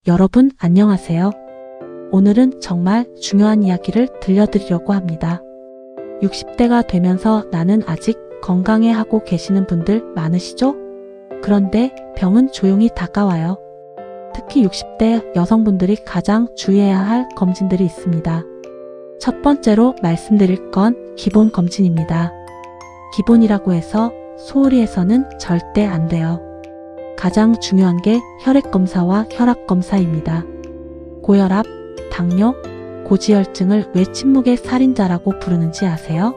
여러분 안녕하세요. 오늘은 정말 중요한 이야기를 들려드리려고 합니다. 60대가 되면서 나는 아직 건강해 하고 계시는 분들 많으시죠? 그런데 병은 조용히 다가와요. 특히 60대 여성분들이 가장 주의해야 할 검진들이 있습니다. 첫 번째로 말씀드릴 건 기본 검진입니다. 기본이라고 해서 소홀히 해서는 절대 안 돼요. 가장 중요한 게 혈액검사와 혈압검사입니다. 고혈압, 당뇨, 고지혈증을 왜 침묵의 살인자라고 부르는지 아세요?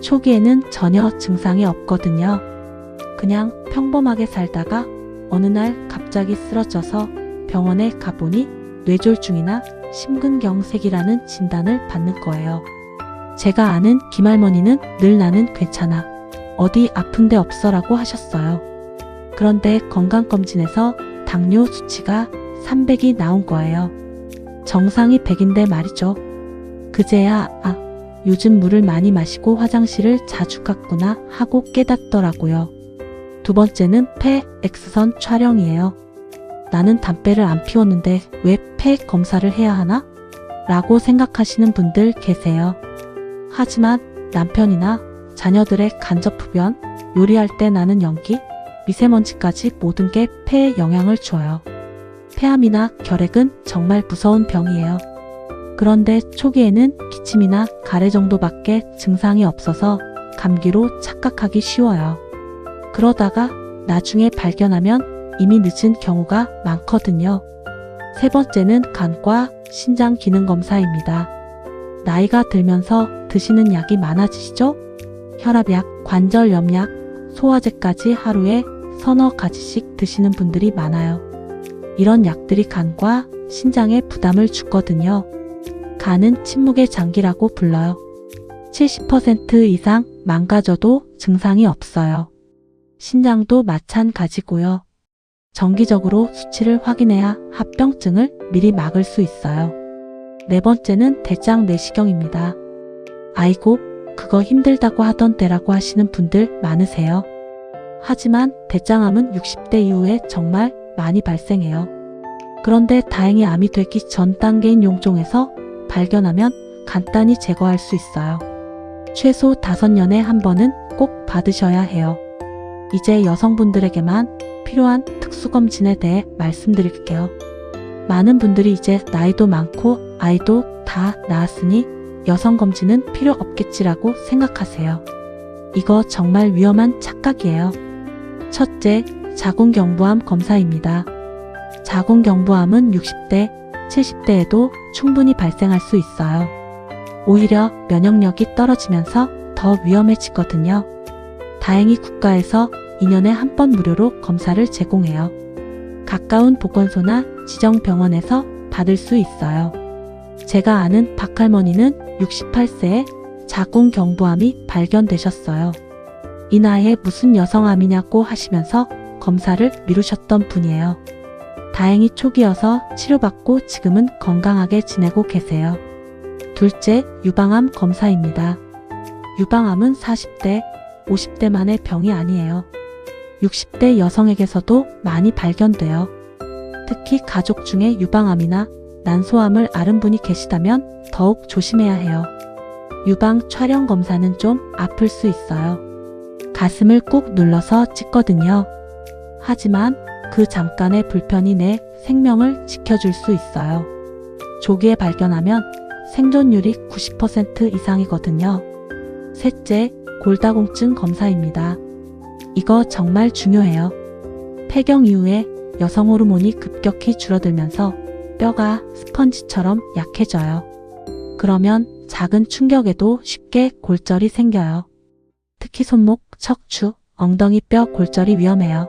초기에는 전혀 증상이 없거든요. 그냥 평범하게 살다가 어느 날 갑자기 쓰러져서 병원에 가보니 뇌졸중이나 심근경색이라는 진단을 받는 거예요. 제가 아는 김할머니는 늘 나는 괜찮아. 어디 아픈 데 없어라고 하셨어요. 그런데 건강검진에서 당뇨 수치가 300이 나온 거예요. 정상이 100인데 말이죠. 그제야 요즘 물을 많이 마시고 화장실을 자주 갔구나 하고 깨닫더라고요. 두 번째는 폐 X선 촬영이에요. 나는 담배를 안 피웠는데 왜 폐 검사를 해야 하나? 라고 생각하시는 분들 계세요. 하지만 남편이나 자녀들의 간접 흡연, 요리할 때 나는 연기, 미세먼지까지 모든 게 폐에 영향을 줘요. 폐암이나 결핵은 정말 무서운 병이에요. 그런데 초기에는 기침이나 가래 정도밖에 증상이 없어서 감기로 착각하기 쉬워요. 그러다가 나중에 발견하면 이미 늦은 경우가 많거든요. 세 번째는 간과 신장 기능 검사입니다. 나이가 들면서 드시는 약이 많아지시죠? 혈압약, 관절염약, 소화제까지 하루에 서너 가지씩 드시는 분들이 많아요. 이런 약들이 간과 신장에 부담을 주거든요. 간은 침묵의 장기라고 불러요. 70% 이상 망가져도 증상이 없어요. 신장도 마찬가지고요. 정기적으로 수치를 확인해야 합병증을 미리 막을 수 있어요. 네 번째는 대장 내시경입니다. 아이고, 그거 힘들다고 하던데라고 하시는 분들 많으세요. 하지만 대장암은 60대 이후에 정말 많이 발생해요. 그런데 다행히 암이 되기 전 단계인 용종에서 발견하면 간단히 제거할 수 있어요. 최소 5년에 한 번은 꼭 받으셔야 해요. 이제 여성분들에게만 필요한 특수검진에 대해 말씀드릴게요. 많은 분들이 이제 나이도 많고 아이도 다 낳았으니 여성검진은 필요 없겠지라고 생각하세요. 이거 정말 위험한 착각이에요. 첫째, 자궁경부암 검사입니다. 자궁경부암은 60대, 70대에도 충분히 발생할 수 있어요. 오히려 면역력이 떨어지면서 더 위험해지거든요. 다행히 국가에서 2년에 한 번 무료로 검사를 제공해요. 가까운 보건소나 지정병원에서 받을 수 있어요. 제가 아는 박할머니는 68세에 자궁경부암이 발견되셨어요. 이 나이에 무슨 여성암이냐고 하시면서 검사를 미루셨던 분이에요. 다행히 초기여서 치료받고 지금은 건강하게 지내고 계세요. 둘째, 유방암 검사입니다. 유방암은 40대, 50대만의 병이 아니에요. 60대 여성에게서도 많이 발견돼요. 특히 가족 중에 유방암이나 난소암을 앓은 분이 계시다면 더욱 조심해야 해요. 유방 촬영 검사는 좀 아플 수 있어요. 가슴을 꾹 눌러서 찍거든요. 하지만 그 잠깐의 불편이 내 생명을 지켜줄 수 있어요. 조기에 발견하면 생존율이 90% 이상이거든요. 셋째, 골다공증 검사입니다. 이거 정말 중요해요. 폐경 이후에 여성 호르몬이 급격히 줄어들면서 뼈가 스펀지처럼 약해져요. 그러면 작은 충격에도 쉽게 골절이 생겨요. 특히 손목, 척추, 엉덩이 뼈 골절이 위험해요.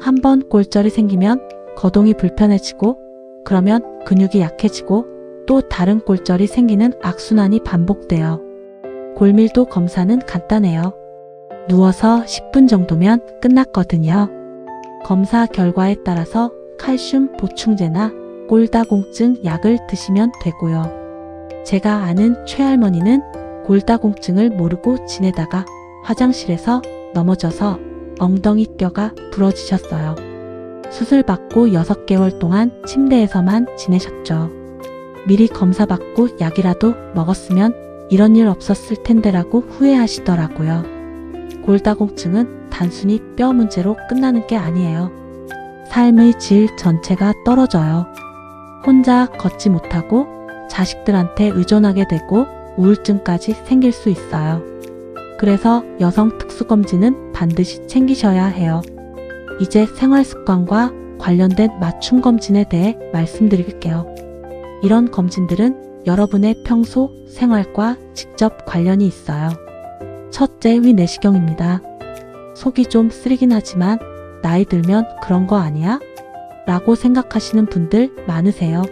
한번 골절이 생기면 거동이 불편해지고 그러면 근육이 약해지고 또 다른 골절이 생기는 악순환이 반복돼요. 골밀도 검사는 간단해요. 누워서 10분 정도면 끝났거든요. 검사 결과에 따라서 칼슘 보충제나 골다공증 약을 드시면 되고요. 제가 아는 최할머니는 골다공증을 모르고 지내다가 화장실에서 넘어져서 엉덩이 뼈가 부러지셨어요. 수술 받고 6개월 동안 침대에서만 지내셨죠. 미리 검사받고 약이라도 먹었으면 이런 일 없었을 텐데라고 후회하시더라고요. 골다공증은 단순히 뼈 문제로 끝나는 게 아니에요. 삶의 질 전체가 떨어져요. 혼자 걷지 못하고 자식들한테 의존하게 되고 우울증까지 생길 수 있어요. 그래서 여성 특수검진은 반드시 챙기셔야 해요. 이제 생활습관과 관련된 맞춤 검진에 대해 말씀드릴게요. 이런 검진들은 여러분의 평소 생활과 직접 관련이 있어요. 첫째, 위내시경입니다. 속이 좀 쓰리긴 하지만 나이 들면 그런 거 아니야? 라고 생각하시는 분들 많으세요.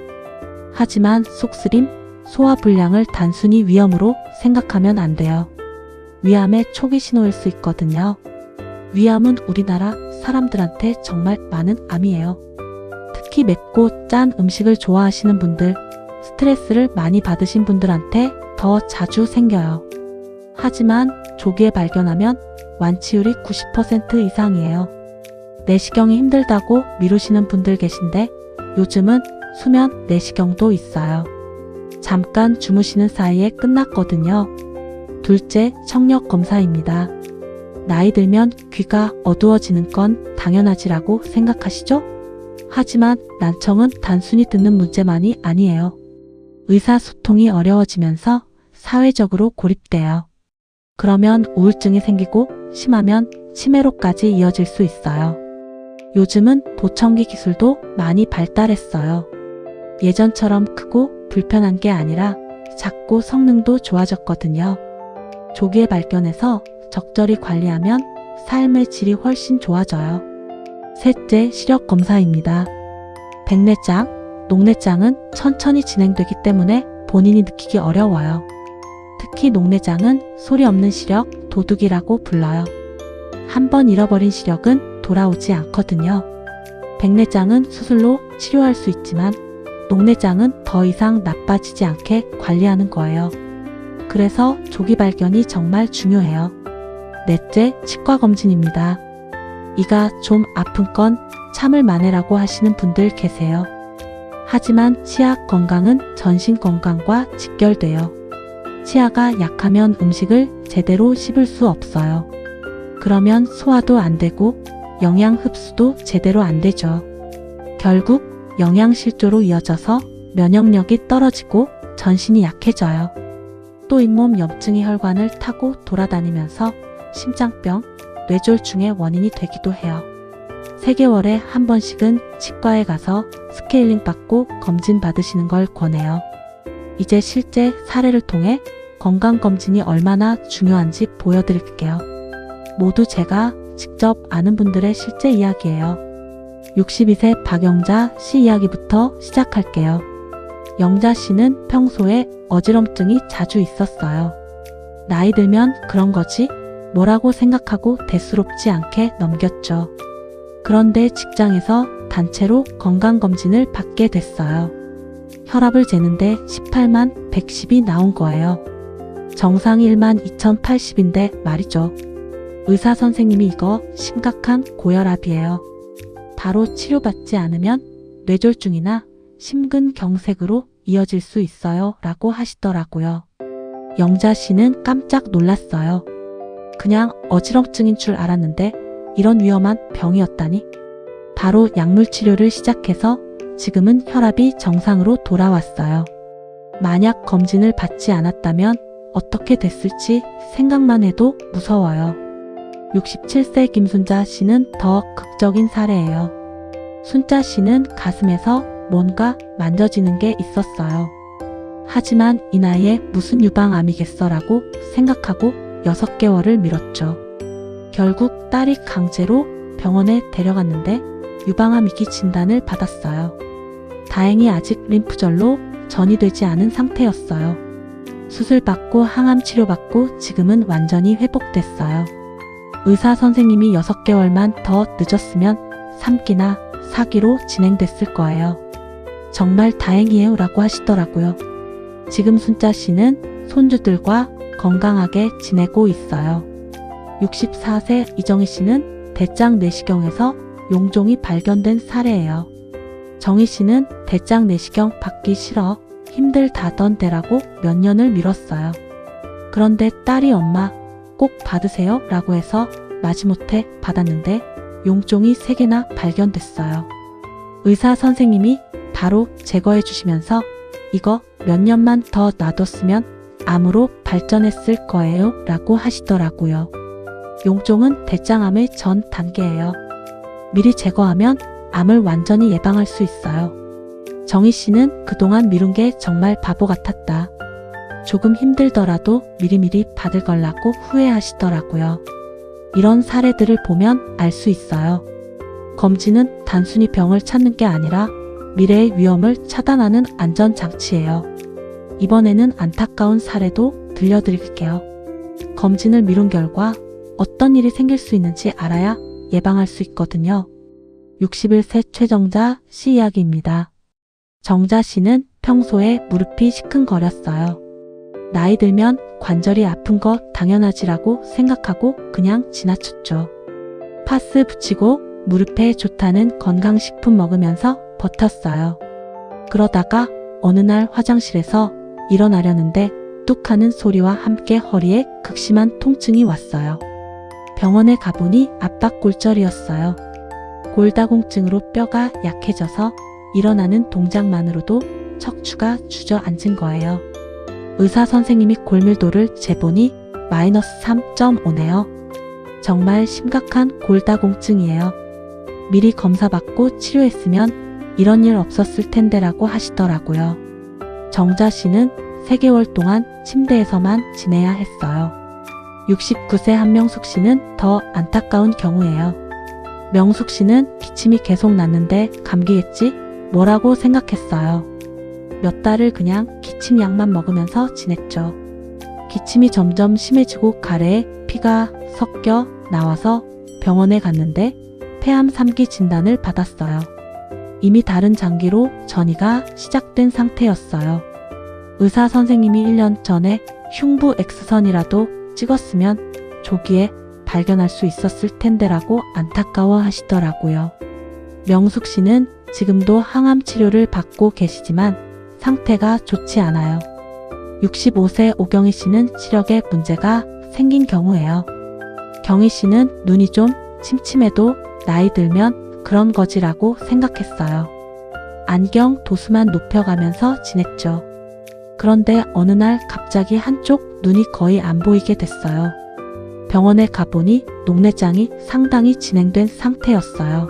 하지만 속쓰림, 소화불량을 단순히 위염으로 생각하면 안 돼요. 위암의 초기 신호일 수 있거든요. 위암은 우리나라 사람들한테 정말 많은 암이에요. 특히 맵고 짠 음식을 좋아하시는 분들, 스트레스를 많이 받으신 분들한테 더 자주 생겨요. 하지만 조기에 발견하면 완치율이 90% 이상이에요. 내시경이 힘들다고 미루시는 분들 계신데 요즘은 수면 내시경도 있어요. 잠깐 주무시는 사이에 끝났거든요. 둘째, 청력 검사입니다. 나이 들면 귀가 어두워지는 건 당연하지라고 생각하시죠? 하지만 난청은 단순히 듣는 문제만이 아니에요. 의사소통이 어려워지면서 사회적으로 고립돼요. 그러면 우울증이 생기고 심하면 치매로까지 이어질 수 있어요. 요즘은 보청기 기술도 많이 발달했어요. 예전처럼 크고 불편한 게 아니라 작고 성능도 좋아졌거든요. 조기에 발견해서 적절히 관리하면 삶의 질이 훨씬 좋아져요. 셋째, 시력 검사입니다. 백내장, 녹내장은 천천히 진행되기 때문에 본인이 느끼기 어려워요. 특히 녹내장은 소리 없는 시력, 도둑이라고 불러요. 한번 잃어버린 시력은 돌아오지 않거든요. 백내장은 수술로 치료할 수 있지만 녹내장은 더 이상 나빠지지 않게 관리하는 거예요. 그래서 조기 발견이 정말 중요해요. 넷째, 치과 검진입니다. 이가 좀 아픈 건 참을 만해라고 하시는 분들 계세요. 하지만 치아 건강은 전신 건강과 직결돼요. 치아가 약하면 음식을 제대로 씹을 수 없어요. 그러면 소화도 안 되고 영양 흡수도 제대로 안 되죠. 결국 영양실조로 이어져서 면역력이 떨어지고 전신이 약해져요. 또 잇몸 염증이 혈관을 타고 돌아다니면서 심장병, 뇌졸중의 원인이 되기도 해요. 3개월에 한 번씩은 치과에 가서 스케일링 받고 검진 받으시는 걸 권해요. 이제 실제 사례를 통해 건강검진이 얼마나 중요한지 보여드릴게요. 모두 제가 직접 아는 분들의 실제 이야기예요. 62세 박영자 씨 이야기부터 시작할게요. 영자 씨는 평소에 어지럼증이 자주 있었어요. 나이 들면 그런 거지? 뭐라고 생각하고 대수롭지 않게 넘겼죠. 그런데 직장에서 단체로 건강검진을 받게 됐어요. 혈압을 재는데 18만 110이 나온 거예요. 정상이 1만 2080인데 말이죠. 의사 선생님이 이거 심각한 고혈압이에요. 바로 치료받지 않으면 뇌졸중이나 심근경색으로 이어질 수 있어요 라고 하시더라고요. 영자 씨는 깜짝 놀랐어요. 그냥 어지럼증인 줄 알았는데 이런 위험한 병이었다니. 바로 약물 치료를 시작해서 지금은 혈압이 정상으로 돌아왔어요. 만약 검진을 받지 않았다면 어떻게 됐을지 생각만 해도 무서워요. 67세 김순자 씨는 더 극적인 사례예요. 순자 씨는 가슴에서 뭔가 만져지는 게 있었어요. 하지만 이 나이에 무슨 유방암이겠어라고 생각하고 6개월을 미뤘죠. 결국 딸이 강제로 병원에 데려갔는데 유방암이기 진단을 받았어요. 다행히 아직 림프절로 전이되지 않은 상태였어요. 수술받고 항암 치료받고 지금은 완전히 회복됐어요. 의사 선생님이 6개월만 더 늦었으면 3기나 4기로 진행됐을 거예요. 정말 다행이에요 라고 하시더라고요. 지금 순자 씨는 손주들과 건강하게 지내고 있어요. 64세 이정희 씨는 대장 내시경에서 용종이 발견된 사례예요. 정희 씨는 대장 내시경 받기 싫어 힘들다던 데라고 몇 년을 미뤘어요. 그런데 딸이 엄마 꼭 받으세요 라고 해서 마지못해 받았는데 용종이 3개나 발견됐어요. 의사 선생님이 바로 제거해 주시면서 이거 몇 년만 더 놔뒀으면 암으로 발전했을 거예요 라고 하시더라고요. 용종은 대장암의 전 단계예요. 미리 제거하면 암을 완전히 예방할 수 있어요. 정희 씨는 그동안 미룬 게 정말 바보 같았다. 조금 힘들더라도 미리미리 받을 걸라고 후회하시더라고요. 이런 사례들을 보면 알 수 있어요. 검진은 단순히 병을 찾는 게 아니라 미래의 위험을 차단하는 안전장치예요. 이번에는 안타까운 사례도 들려드릴게요. 검진을 미룬 결과 어떤 일이 생길 수 있는지 알아야 예방할 수 있거든요. 61세 최정자 씨 이야기입니다. 정자 씨는 평소에 무릎이 시큰거렸어요. 나이 들면 관절이 아픈 거 당연하지라고 생각하고 그냥 지나쳤죠. 파스 붙이고 무릎에 좋다는 건강식품 먹으면서 버텼어요. 그러다가 어느 날 화장실에서 일어나려는데 뚝 하는 소리와 함께 허리에 극심한 통증이 왔어요. 병원에 가보니 압박골절이었어요. 골다공증으로 뼈가 약해져서 일어나는 동작만으로도 척추가 주저앉은 거예요. 의사 선생님이 골밀도를 재보니 -3.5네요. 정말 심각한 골다공증이에요. 미리 검사받고 치료했으면 이런 일 없었을 텐데라고 하시더라고요. 정자 씨는 3개월 동안 침대에서만 지내야 했어요. 69세 한명숙 씨는 더 안타까운 경우예요. 명숙 씨는 기침이 계속 났는데 감기겠지? 뭐라고 생각했어요. 몇 달을 그냥 기침약만 먹으면서 지냈죠. 기침이 점점 심해지고 가래에 피가 섞여 나와서 병원에 갔는데 폐암 3기 진단을 받았어요. 이미 다른 장기로 전이가 시작된 상태였어요. 의사 선생님이 1년 전에 흉부 X선이라도 찍었으면 조기에 발견할 수 있었을 텐데라고 안타까워 하시더라고요. 명숙 씨는 지금도 항암 치료를 받고 계시지만 상태가 좋지 않아요. 65세 오경희 씨는 시력에 문제가 생긴 경우예요. 경희 씨는 눈이 좀 침침해도 나이 들면 그런 거지라고 생각했어요. 안경 도수만 높여가면서 지냈죠. 그런데 어느 날 갑자기 한쪽 눈이 거의 안 보이게 됐어요. 병원에 가보니 녹내장이 상당히 진행된 상태였어요.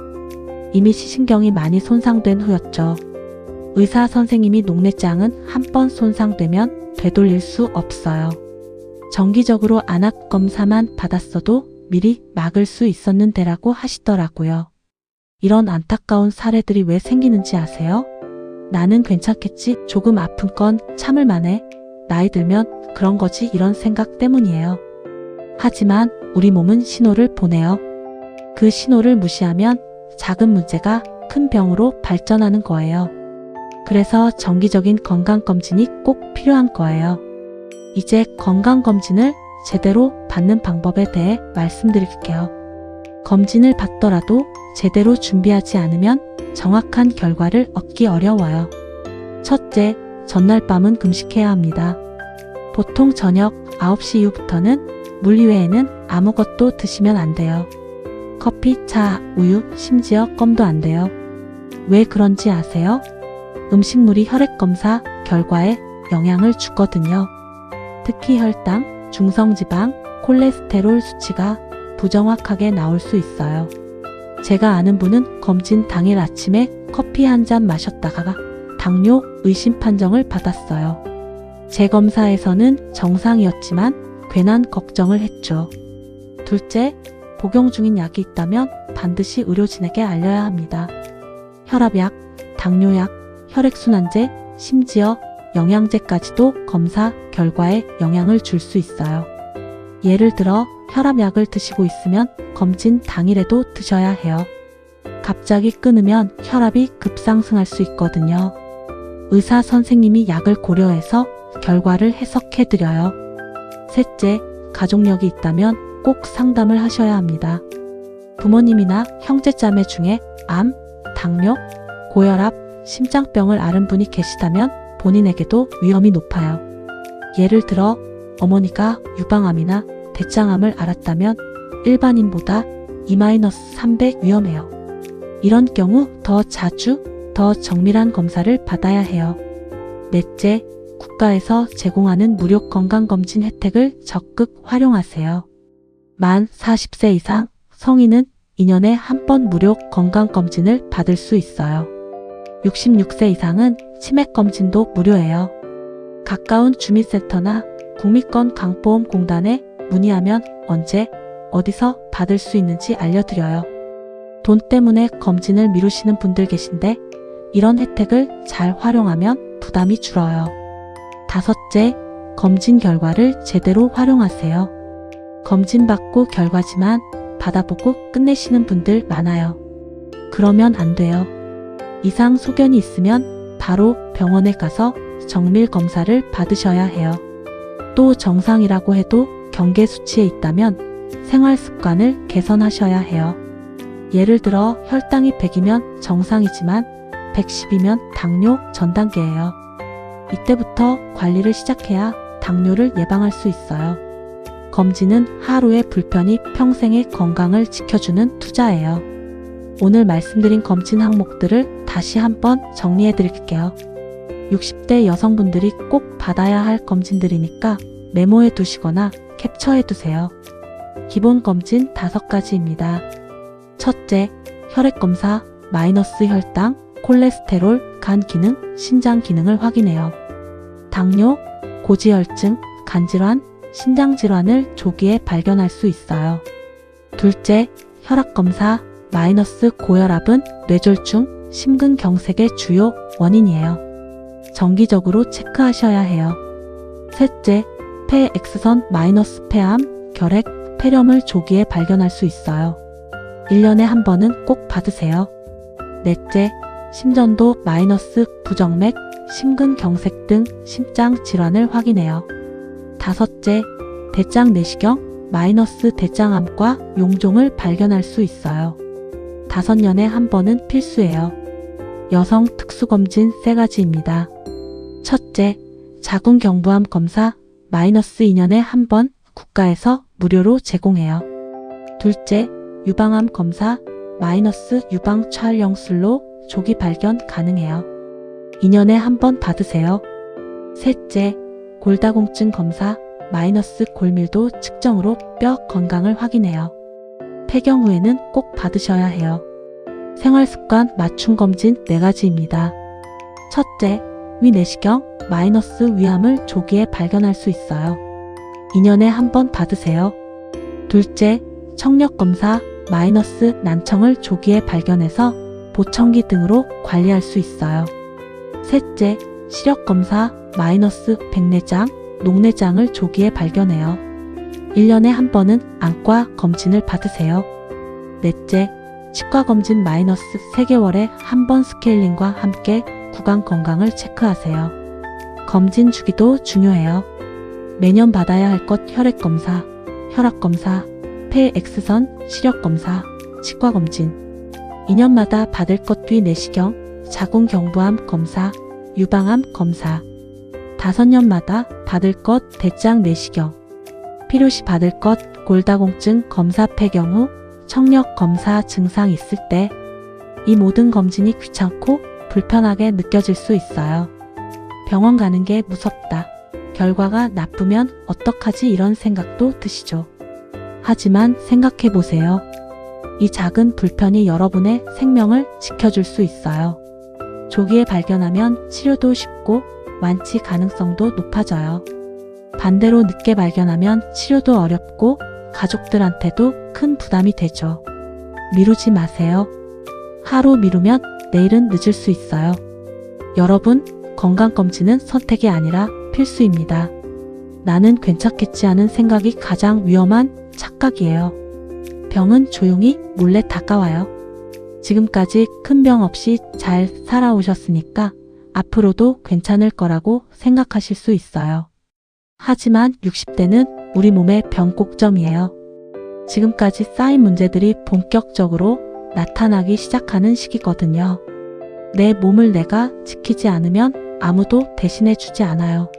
이미 시신경이 많이 손상된 후였죠. 의사 선생님이 녹내장은 한 번 손상되면 되돌릴 수 없어요. 정기적으로 안압 검사만 받았어도 미리 막을 수 있었는데라고 하시더라고요. 이런 안타까운 사례들이 왜 생기는지 아세요? 나는 괜찮겠지, 조금 아픈 건 참을 만해, 나이 들면 그런 거지, 이런 생각 때문이에요. 하지만 우리 몸은 신호를 보내요. 그 신호를 무시하면 작은 문제가 큰 병으로 발전하는 거예요. 그래서 정기적인 건강검진이 꼭 필요한 거예요. 이제 건강검진을 제대로 받는 방법에 대해 말씀드릴게요. 검진을 받더라도 제대로 준비하지 않으면 정확한 결과를 얻기 어려워요. 첫째, 전날 밤은 금식해야 합니다. 보통 저녁 9시 이후부터는 물 이외에는 아무것도 드시면 안 돼요. 커피, 차, 우유, 심지어 껌도 안 돼요. 왜 그런지 아세요? 음식물이 혈액검사 결과에 영향을 주거든요. 특히 혈당, 중성지방, 콜레스테롤 수치가 부정확하게 나올 수 있어요. 제가 아는 분은 검진 당일 아침에 커피 한 잔 마셨다가 당뇨 의심 판정을 받았어요. 재검사에서는 정상이었지만 괜한 걱정을 했죠. 둘째, 복용 중인 약이 있다면 반드시 의료진에게 알려야 합니다. 혈압약, 당뇨약, 혈액순환제, 심지어 영양제까지도 검사 결과에 영향을 줄 수 있어요. 예를 들어 혈압약을 드시고 있으면 검진 당일에도 드셔야 해요. 갑자기 끊으면 혈압이 급상승할 수 있거든요. 의사 선생님이 약을 고려해서 결과를 해석해 드려요. 셋째, 가족력이 있다면 꼭 상담을 하셔야 합니다. 부모님이나 형제자매 중에 암, 당뇨, 고혈압, 심장병을 앓은 분이 계시다면 본인에게도 위험이 높아요. 예를 들어 어머니가 유방암이나 대장암을 앓았다면 일반인보다 2-3배 위험해요. 이런 경우 더 자주, 더 정밀한 검사를 받아야 해요. 넷째, 국가에서 제공하는 무료 건강검진 혜택을 적극 활용하세요. 만 40세 이상 성인은 2년에 한 번 무료 건강검진을 받을 수 있어요. 66세 이상은 치매검진도 무료예요. 가까운 주민센터나 국민건강보험공단에 문의하면 언제, 어디서 받을 수 있는지 알려드려요. 돈 때문에 검진을 미루시는 분들 계신데 이런 혜택을 잘 활용하면 부담이 줄어요. 다섯째, 검진 결과를 제대로 활용하세요. 검진받고 결과지만 받아보고 끝내시는 분들 많아요. 그러면 안 돼요. 이상 소견이 있으면 바로 병원에 가서 정밀 검사를 받으셔야 해요. 또 정상이라고 해도 경계 수치에 있다면 생활 습관을 개선하셔야 해요. 예를 들어 혈당이 100이면 정상이지만 110이면 당뇨 전 단계예요. 이때부터 관리를 시작해야 당뇨를 예방할 수 있어요. 검진은 하루의 불편이 평생의 건강을 지켜주는 투자예요. 오늘 말씀드린 검진 항목들을 다시 한번 정리해 드릴게요. 60대 여성분들이 꼭 받아야 할 검진들이니까 메모해 두시거나 캡처해 두세요. 기본 검진 5가지입니다. 첫째, 혈액검사, 마이너스 혈당, 콜레스테롤, 간 기능, 신장 기능을 확인해요. 당뇨, 고지혈증, 간질환, 신장질환을 조기에 발견할 수 있어요. 둘째, 혈압검사, 마이너스 고혈압은 뇌졸중, 심근경색의 주요 원인이에요. 정기적으로 체크하셔야 해요. 셋째, 폐 X선 마이너스 폐암, 결핵, 폐렴을 조기에 발견할 수 있어요. 1년에 한 번은 꼭 받으세요. 넷째, 심전도 마이너스 부정맥, 심근경색 등 심장 질환을 확인해요. 다섯째, 대장 내시경, 마이너스 대장암과 용종을 발견할 수 있어요. 5년에 한 번은 필수예요. 여성 특수검진 3가지입니다. 첫째, 자궁경부암 검사, 마이너스 2년에 한 번 국가에서 무료로 제공해요. 둘째, 유방암 검사, 마이너스 유방 촬영술로 조기 발견 가능해요. 2년에 한 번 받으세요. 셋째, 골다공증 검사, 마이너스 골밀도 측정으로 뼈 건강을 확인해요. 폐경 후에는 꼭 받으셔야 해요. 생활습관 맞춤 검진 4가지입니다. 첫째, 위내시경, 마이너스 위암을 조기에 발견할 수 있어요. 2년에 한 번 받으세요. 둘째, 청력검사, 마이너스 난청을 조기에 발견해서 보청기 등으로 관리할 수 있어요. 셋째, 시력검사, 마이너스 백내장, 녹내장을 조기에 발견해요. 1년에 한 번은 안과 검진을 받으세요. 넷째, 치과검진 마이너스 3개월에 한 번 스케일링과 함께 구강 건강을 체크하세요. 검진 주기도 중요해요. 매년 받아야 할 것 혈액검사, 혈압검사, 폐 X선, 시력검사, 치과검진. 2년마다 받을 것 위내시경, 자궁경부암 검사, 유방암 검사. 5년마다 받을 것 대장 내시경. 필요시 받을 것 골다공증 검사 폐경 후 청력 검사 증상 있을 때. 이 모든 검진이 귀찮고 불편하게 느껴질 수 있어요. 병원 가는 게 무섭다. 결과가 나쁘면 어떡하지 이런 생각도 드시죠. 하지만 생각해보세요. 이 작은 불편이 여러분의 생명을 지켜줄 수 있어요. 조기에 발견하면 치료도 쉽고 완치 가능성도 높아져요. 반대로 늦게 발견하면 치료도 어렵고 가족들한테도 큰 부담이 되죠. 미루지 마세요. 하루 미루면 내일은 늦을 수 있어요. 여러분, 건강검진은 선택이 아니라 필수입니다. 나는 괜찮겠지 하는 생각이 가장 위험한 착각이에요. 병은 조용히 몰래 다가와요. 지금까지 큰 병 없이 잘 살아오셨으니까 앞으로도 괜찮을 거라고 생각하실 수 있어요. 하지만 60대는 우리 몸의 변곡점이에요. 지금까지 쌓인 문제들이 본격적으로 나타나기 시작하는 시기거든요. 내 몸을 내가 지키지 않으면 아무도 대신해 주지 않아요.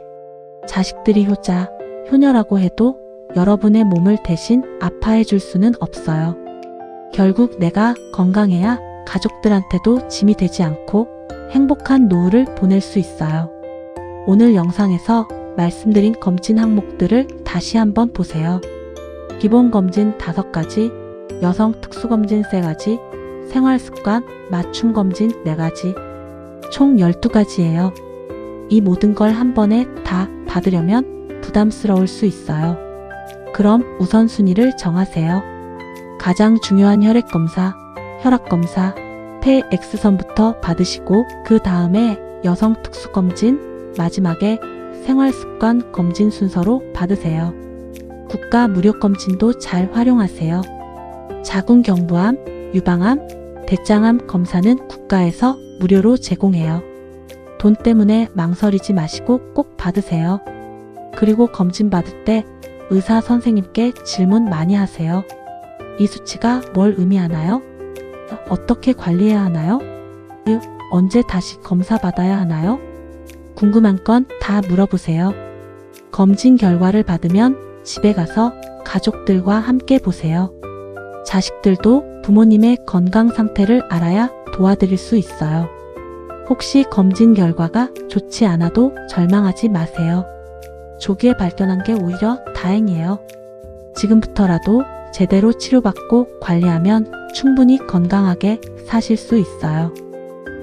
자식들이 효자, 효녀라고 해도 여러분의 몸을 대신 아파해 줄 수는 없어요. 결국 내가 건강해야 가족들한테도 짐이 되지 않고 행복한 노후를 보낼 수 있어요. 오늘 영상에서 말씀드린 검진 항목들을 다시 한번 보세요. 기본 검진 5가지, 여성 특수검진 3가지, 생활습관 맞춤 검진 4가지, 총 12가지예요. 이 모든 걸 한 번에 다 받으려면 부담스러울 수 있어요. 그럼 우선순위를 정하세요. 가장 중요한 혈액검사, 혈압검사, 폐 X선부터 받으시고 그 다음에 여성 특수검진, 마지막에 생활습관 검진 순서로 받으세요. 국가 무료검진도 잘 활용하세요. 자궁경부암, 유방암, 대장암 검사는 국가에서 무료로 제공해요. 돈 때문에 망설이지 마시고 꼭 받으세요. 그리고 검진 받을 때 의사 선생님께 질문 많이 하세요. 이 수치가 뭘 의미하나요? 어떻게 관리해야 하나요? 언제 다시 검사 받아야 하나요? 궁금한 건 다 물어보세요. 검진 결과를 받으면 집에 가서 가족들과 함께 보세요. 자식들도 부모님의 건강 상태를 알아야 도와드릴 수 있어요. 혹시 검진 결과가 좋지 않아도 절망하지 마세요. 조기에 발견한 게 오히려 다행이에요. 지금부터라도 제대로 치료받고 관리하면 충분히 건강하게 사실 수 있어요.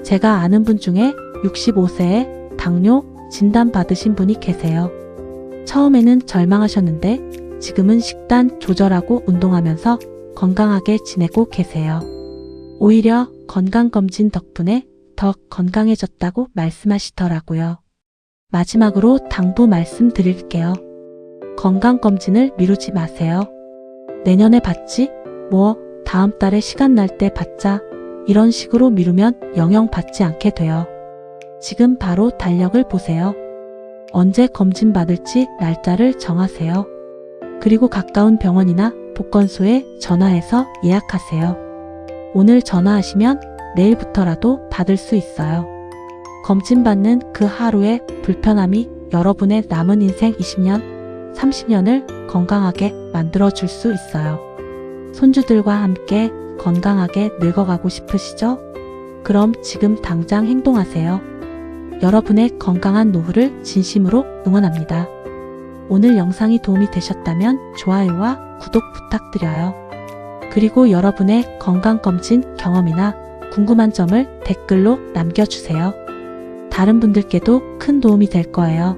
제가 아는 분 중에 65세에 당뇨 진단 받으신 분이 계세요. 처음에는 절망하셨는데 지금은 식단 조절하고 운동하면서 건강하게 지내고 계세요. 오히려 건강검진 덕분에 더 건강해졌다고 말씀하시더라고요. 마지막으로 당부 말씀드릴게요. 건강검진을 미루지 마세요. 내년에 받지? 다음 달에 시간 날 때 받자. 이런 식으로 미루면 영영 받지 않게 돼요. 지금 바로 달력을 보세요. 언제 검진 받을지 날짜를 정하세요. 그리고 가까운 병원이나 보건소에 전화해서 예약하세요. 오늘 전화하시면 내일부터라도 받을 수 있어요. 검진 받는 그 하루의 불편함이 여러분의 남은 인생 20년, 30년을 건강하게 만들어줄 수 있어요. 손주들과 함께 건강하게 늙어가고 싶으시죠? 그럼 지금 당장 행동하세요. 여러분의 건강한 노후를 진심으로 응원합니다. 오늘 영상이 도움이 되셨다면 좋아요와 구독 부탁드려요. 그리고 여러분의 건강검진 경험이나 궁금한 점을 댓글로 남겨주세요. 다른 분들께도 큰 도움이 될 거예요.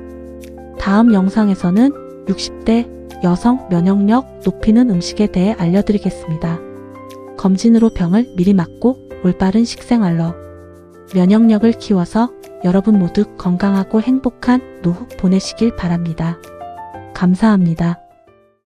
다음 영상에서는 60대 여성 면역력 높이는 음식에 대해 알려드리겠습니다. 검진으로 병을 미리 막고 올바른 식생활로 면역력을 키워서 여러분 모두 건강하고 행복한 노후 보내시길 바랍니다. 감사합니다.